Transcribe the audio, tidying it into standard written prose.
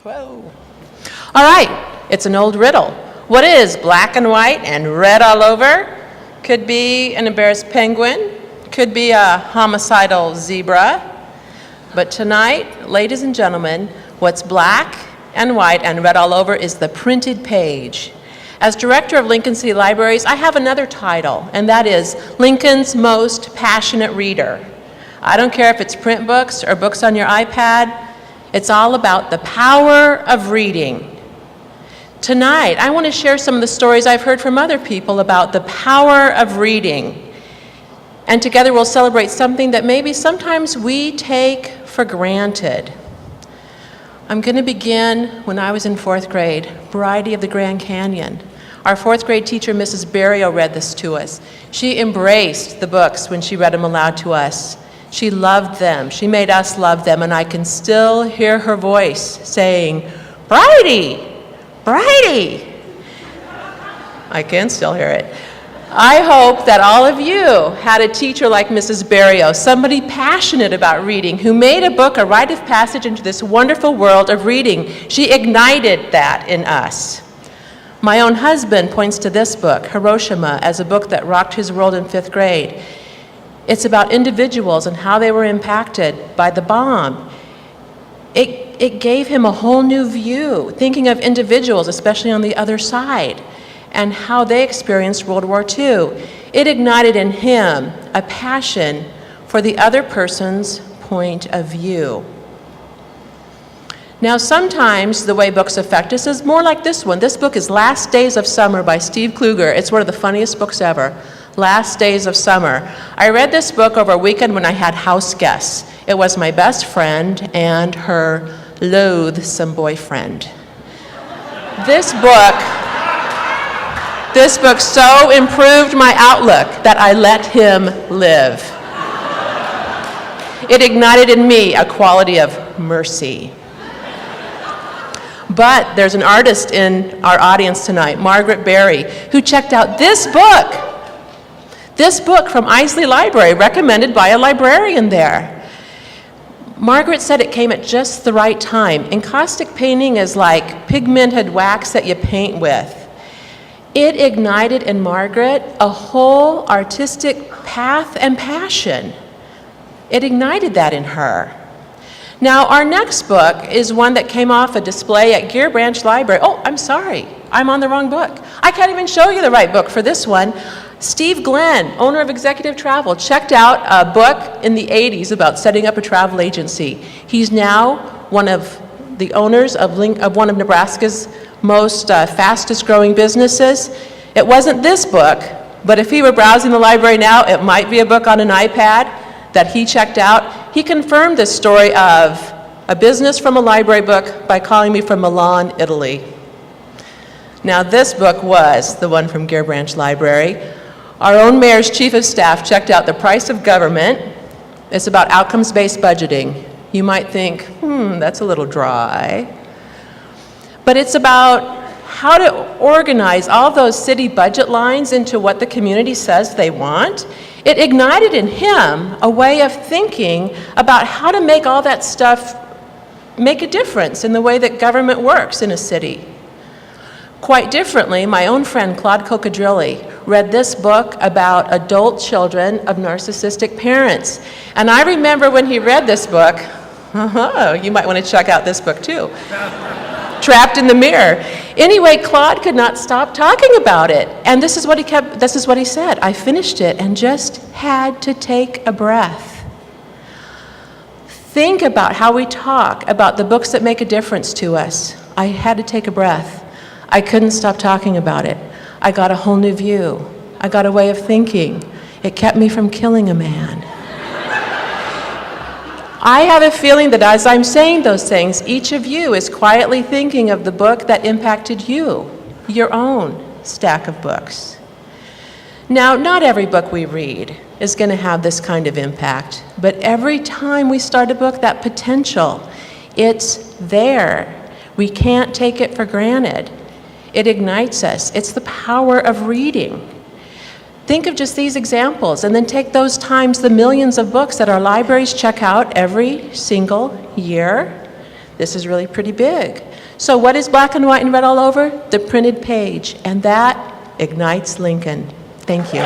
Whoa. All right, it's an old riddle. What is black and white and red all over? Could be an embarrassed penguin, could be a homicidal zebra. But tonight, ladies and gentlemen, what's black and white and red all over is the printed page. As director of Lincoln City Libraries, I have another title, and that is Lincoln's Most Passionate Reader. I don't care if it's print books or books on your iPad, it's all about the power of reading. Tonight, I want to share some of the stories I've heard from other people about the power of reading. And together we'll celebrate something that maybe sometimes we take for granted. I'm going to begin when I was in 4th grade, Variety of the Grand Canyon. Our 4th grade teacher, Mrs. Berrio, read this to us. She embraced the books when she read them aloud to us. She loved them. She made us love them, and I can still hear her voice saying, "Bridie, Bridie." I can still hear it. I hope that all of you had a teacher like Mrs. Berrio, somebody passionate about reading, who made a book a rite of passage into this wonderful world of reading. She ignited that in us. My own husband points to this book, Hiroshima, as a book that rocked his world in 5th grade. It's about individuals and how they were impacted by the bomb. It gave him a whole new view, thinking of individuals, especially on the other side, and how they experienced World War II. It ignited in him a passion for the other person's point of view. Now, sometimes the way books affect us is more like this one. This book is Last Days of Summer by Steve Kluger. It's one of the funniest books ever. Last Days of Summer. I read this book over a weekend when I had house guests. It was my best friend and her loathsome boyfriend. This book so improved my outlook that I let him live. It ignited in me a quality of mercy. But there's an artist in our audience tonight, Margaret Berry, who checked out this book from Isley Library, recommended by a librarian there. Margaret said it came at just the right time. Encaustic painting is like pigmented wax that you paint with. It ignited in Margaret a whole artistic path and passion. It ignited that in her. Now, our next book is one that came off a display at Gear Branch Library. Oh, I'm sorry, I'm on the wrong book. I can't even show you the right book for this one. Steve Glenn, owner of Executive Travel, checked out a book in the 80s about setting up a travel agency. He's now one of the owners of one of Nebraska's most fastest growing businesses. It wasn't this book, but if he were browsing the library now, it might be a book on an iPad that he checked out. He confirmed this story of a business from a library book by calling me from Milan, Italy. Now, this book was the one from Gear Branch Library. Our own mayor's chief of staff checked out The Price of Government. It's about outcomes-based budgeting. You might think, that's a little dry. But it's about how to organize all those city budget lines into what the community says they want. It ignited in him a way of thinking about how to make all that stuff make a difference in the way that government works in a city. Quite differently, my own friend Claude Cocadrilli read this book about adult children of narcissistic parents. And I remember when he read this book, you might want to check out this book too, Trapped in the Mirror. Anyway, Claude could not stop talking about it. And this is what he said. I finished it and just had to take a breath. Think about how we talk about the books that make a difference to us. I had to take a breath. I couldn't stop talking about it. I got a whole new view. I got a way of thinking. It kept me from killing a man. I have a feeling that as I'm saying those things, each of you is quietly thinking of the book that impacted you, your own stack of books. Now, not every book we read is going to have this kind of impact, but every time we start a book, that potential, it's there. We can't take it for granted. It ignites us. It's the power of reading. Think of just these examples, and then take those times the millions of books that our libraries check out every single year. This is really pretty big. So what is black and white and red all over? The printed page, and that ignites Lincoln. Thank you.